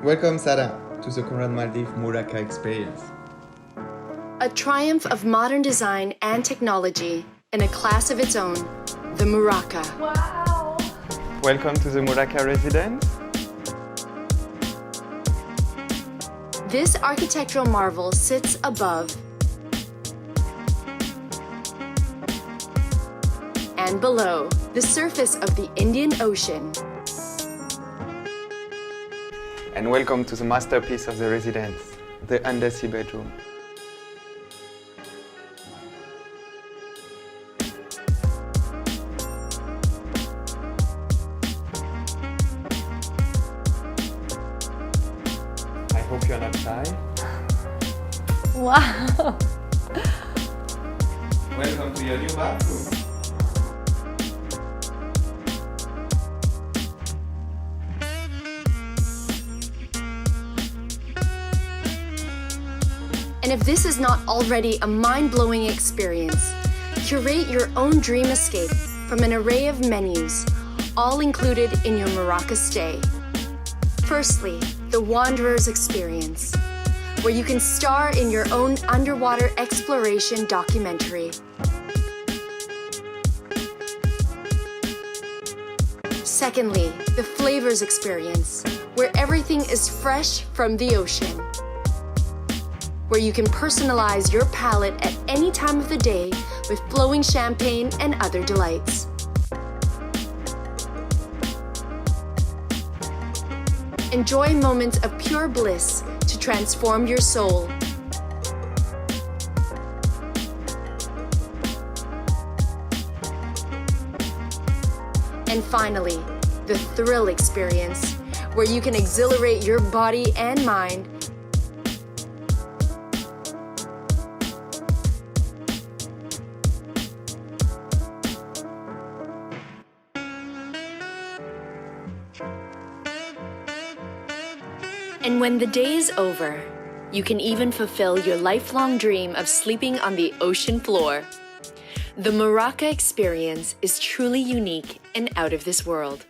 Welcome, Sarah, to the Conrad Maldives MURAKA experience. A triumph of modern design and technology in a class of its own, the MURAKA. Wow! Welcome to the MURAKA residence. This architectural marvel sits above and below the surface of the Indian Ocean. And welcome to the masterpiece of the residence, the undersea bedroom. I hope you're not shy. Wow! Welcome to your new bathroom. And if this is not already a mind-blowing experience, curate your own dream escape from an array of menus, all included in your MURAKA stay. Firstly, the Wanderer's Experience, where you can star in your own underwater exploration documentary. Secondly, the Flavors Experience, where everything is fresh from the ocean, where you can personalize your palate at any time of the day with flowing champagne and other delights. Enjoy moments of pure bliss to transform your soul. And finally, the Thrill Experience, where you can exhilarate your body and mind And when the day is over, you can even fulfill your lifelong dream of sleeping on the ocean floor. The MURAKA experience is truly unique and out of this world.